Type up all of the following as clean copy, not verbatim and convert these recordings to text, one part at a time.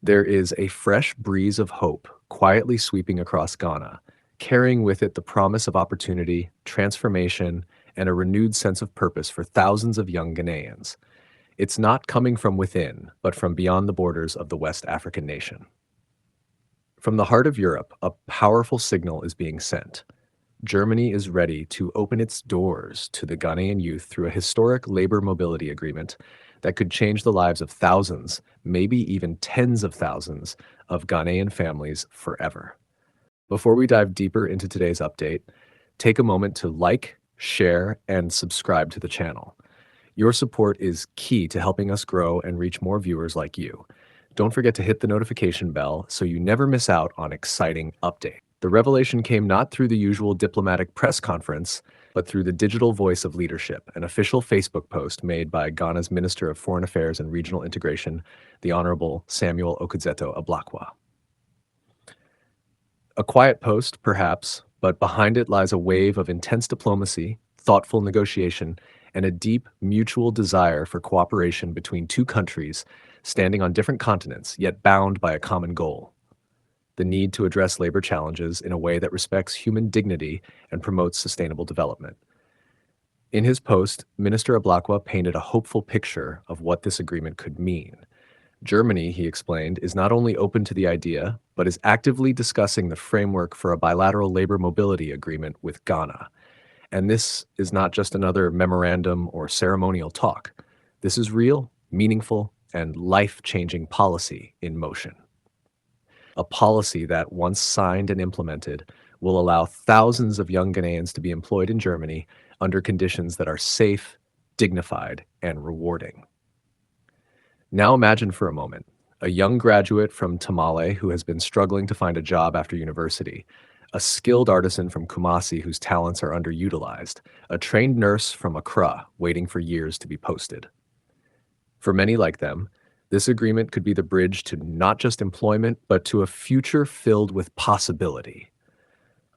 There is a fresh breeze of hope quietly sweeping across Ghana, carrying with it the promise of opportunity, transformation, and a renewed sense of purpose for thousands of young Ghanaians. It's not coming from within, but from beyond the borders of the West African nation. From the heart of Europe, a powerful signal is being sent. Germany is ready to open its doors to the Ghanaian youth through a historic labor mobility agreement that could change the lives of thousands, maybe even tens of thousands, of Ghanaian families forever. Before we dive deeper into today's update, take a moment to like, share, and subscribe to the channel. Your support is key to helping us grow and reach more viewers like you. Don't forget to hit the notification bell so you never miss out on exciting updates. The revelation came not through the usual diplomatic press conference, but through the digital voice of leadership, an official Facebook post made by Ghana's Minister of Foreign Affairs and Regional Integration, the Honorable Samuel Okudzeto Ablakwa. A quiet post, perhaps, but behind it lies a wave of intense diplomacy, thoughtful negotiation, and a deep mutual desire for cooperation between two countries standing on different continents, yet bound by a common goal: the need to address labor challenges in a way that respects human dignity and promotes sustainable development. In his post, Minister Ablakwa painted a hopeful picture of what this agreement could mean. Germany, he explained, is not only open to the idea, but is actively discussing the framework for a bilateral labor mobility agreement with Ghana. And this is not just another memorandum or ceremonial talk. This is real, meaningful, and life-changing policy in motion. A policy that, once signed and implemented, will allow thousands of young Ghanaians to be employed in Germany under conditions that are safe, dignified, and rewarding. Now imagine for a moment a young graduate from Tamale who has been struggling to find a job after university, a skilled artisan from Kumasi whose talents are underutilized, a trained nurse from Accra waiting for years to be posted. For many like them, this agreement could be the bridge to not just employment, but to a future filled with possibility.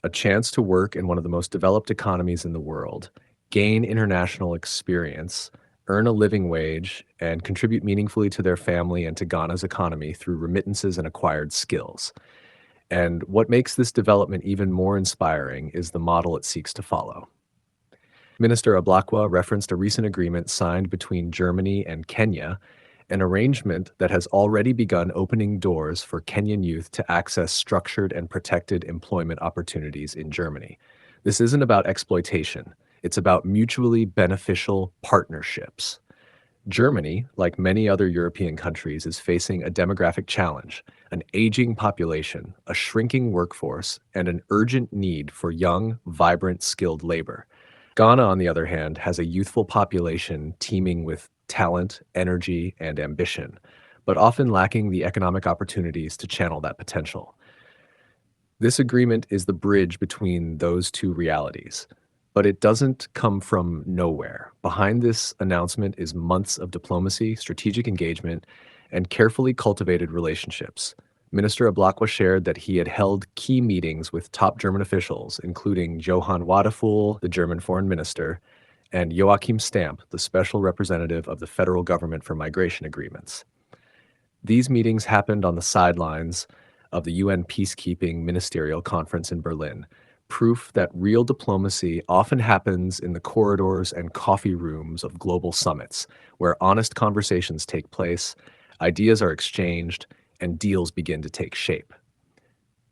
A chance to work in one of the most developed economies in the world, gain international experience, earn a living wage, and contribute meaningfully to their family and to Ghana's economy through remittances and acquired skills. And what makes this development even more inspiring is the model it seeks to follow. Minister Ablakwa referenced a recent agreement signed between Germany and Kenya, an arrangement that has already begun opening doors for Kenyan youth to access structured and protected employment opportunities in Germany. This isn't about exploitation. It's about mutually beneficial partnerships. Germany, like many other European countries, is facing a demographic challenge: an aging population, a shrinking workforce, and an urgent need for young, vibrant, skilled labor. Ghana, on the other hand, has a youthful population teeming with talent, energy, and ambition, but often lacking the economic opportunities to channel that potential. This agreement is the bridge between those two realities, but it doesn't come from nowhere. Behind this announcement is months of diplomacy, strategic engagement, and carefully cultivated relationships. Minister Ablakwa shared that he had held key meetings with top German officials, including Johann Wadefuhl, the German foreign minister, and Joachim Stamp, the special representative of the federal government for migration agreements. These meetings happened on the sidelines of the UN Peacekeeping Ministerial Conference in Berlin, proof that real diplomacy often happens in the corridors and coffee rooms of global summits, where honest conversations take place, ideas are exchanged, and deals begin to take shape.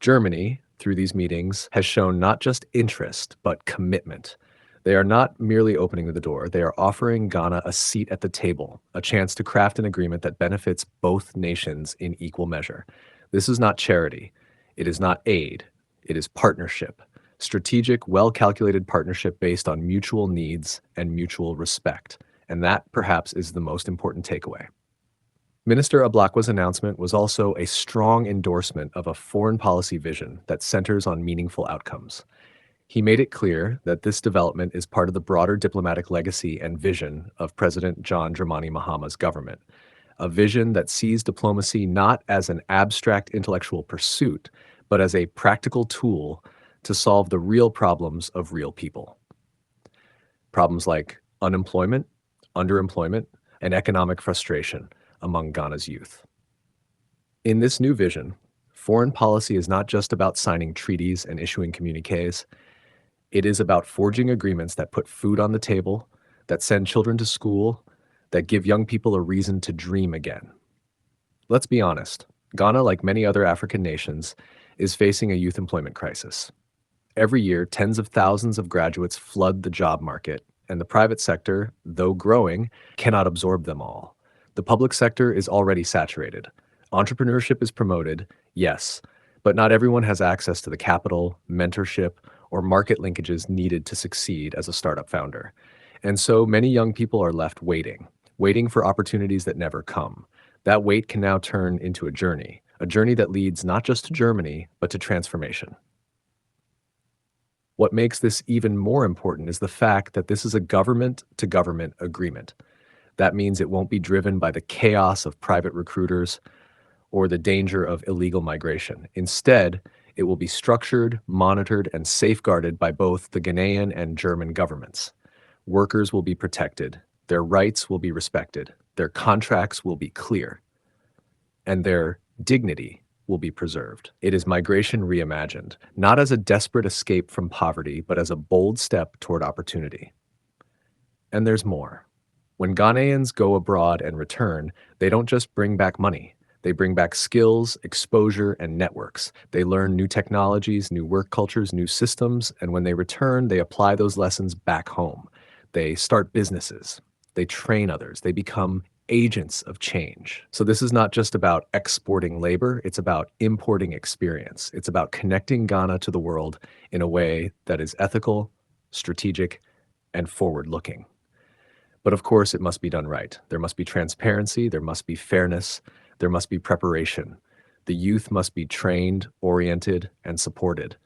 Germany, through these meetings, has shown not just interest, but commitment. They are not merely opening the door, they are offering Ghana a seat at the table, a chance to craft an agreement that benefits both nations in equal measure. This is not charity. It is not aid. It is partnership. Strategic, well-calculated partnership based on mutual needs and mutual respect. And that, perhaps, is the most important takeaway. Minister Ablakwa's announcement was also a strong endorsement of a foreign policy vision that centers on meaningful outcomes. He made it clear that this development is part of the broader diplomatic legacy and vision of President John Dramani Mahama's government, a vision that sees diplomacy not as an abstract intellectual pursuit, but as a practical tool to solve the real problems of real people. Problems like unemployment, underemployment, and economic frustration among Ghana's youth. In this new vision, foreign policy is not just about signing treaties and issuing communiques. It is about forging agreements that put food on the table, that send children to school, that give young people a reason to dream again. Let's be honest, Ghana, like many other African nations, is facing a youth employment crisis. Every year, tens of thousands of graduates flood the job market, and the private sector, though growing, cannot absorb them all. The public sector is already saturated. Entrepreneurship is promoted, yes, but not everyone has access to the capital, mentorship, or market linkages needed to succeed as a startup founder. And so many young people are left waiting for opportunities that never come. That wait can now turn into a journey that leads not just to Germany, but to transformation. What makes this even more important is the fact that this is a government to government agreement. That means it won't be driven by the chaos of private recruiters or the danger of illegal migration. Instead, it will be structured, monitored, and safeguarded by both the Ghanaian and German governments. Workers will be protected, their rights will be respected, their contracts will be clear, and their dignity will be preserved. It is migration reimagined, not as a desperate escape from poverty, but as a bold step toward opportunity. And there's more. When Ghanaians go abroad and return, they don't just bring back money. They bring back skills, exposure, and networks. They learn new technologies, new work cultures, new systems, and when they return, they apply those lessons back home. They start businesses. They train others. They become agents of change. So this is not just about exporting labor, it's about importing experience. It's about connecting Ghana to the world in a way that is ethical, strategic, and forward-looking. But of course, it must be done right. There must be transparency, there must be fairness, there must be preparation. The youth must be trained, oriented, and supported.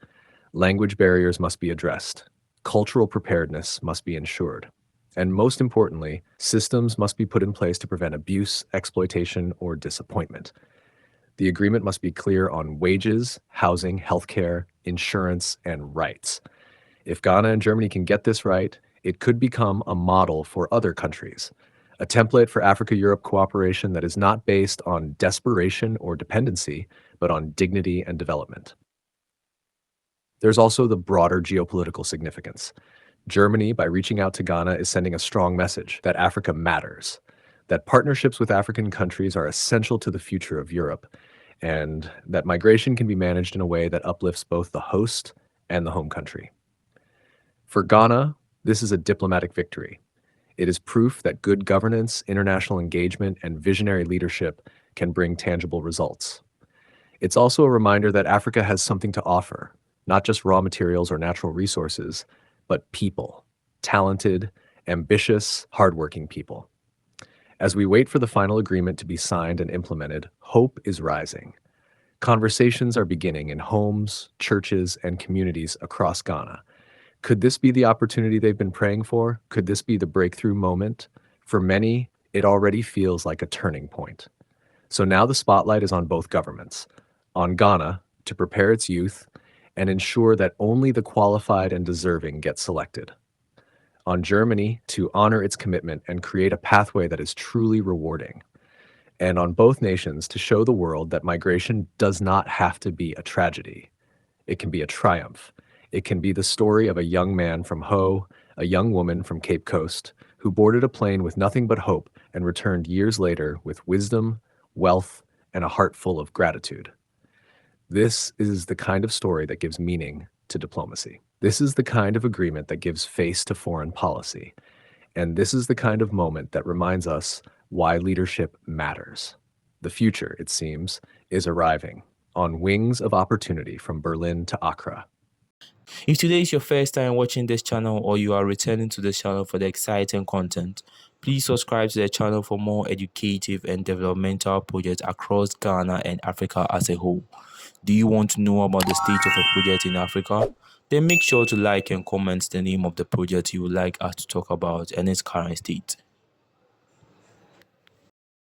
Language barriers must be addressed. Cultural preparedness must be ensured. And most importantly, systems must be put in place to prevent abuse, exploitation, or disappointment. The agreement must be clear on wages, housing, healthcare, insurance, and rights. If Ghana and Germany can get this right, it could become a model for other countries, a template for Africa-Europe cooperation that is not based on desperation or dependency, but on dignity and development. There's also the broader geopolitical significance. Germany, by reaching out to Ghana, is sending a strong message that Africa matters, that partnerships with African countries are essential to the future of Europe, and that migration can be managed in a way that uplifts both the host and the home country. For Ghana, this is a diplomatic victory. It is proof that good governance, international engagement, and visionary leadership can bring tangible results. It's also a reminder that Africa has something to offer, not just raw materials or natural resources, but people, talented, ambitious, hardworking people. As we wait for the final agreement to be signed and implemented, hope is rising. Conversations are beginning in homes, churches, and communities across Ghana. Could this be the opportunity they've been praying for? Could this be the breakthrough moment? For many, it already feels like a turning point. So now the spotlight is on both governments, on Ghana to prepare its youth and ensure that only the qualified and deserving get selected, on Germany to honor its commitment and create a pathway that is truly rewarding, and on both nations to show the world that migration does not have to be a tragedy. It can be a triumph. It can be the story of a young man from Ho, a young woman from Cape Coast, who boarded a plane with nothing but hope and returned years later with wisdom, wealth, and a heart full of gratitude. This is the kind of story that gives meaning to diplomacy. This is the kind of agreement that gives face to foreign policy. And this is the kind of moment that reminds us why leadership matters. The future, it seems, is arriving on wings of opportunity from Berlin to Accra. If today is your first time watching this channel or you are returning to this channel for the exciting content, please subscribe to the channel for more educative and developmental projects across Ghana and Africa as a whole. Do you want to know about the state of a project in Africa? Then make sure to like and comment the name of the project you would like us to talk about and its current state.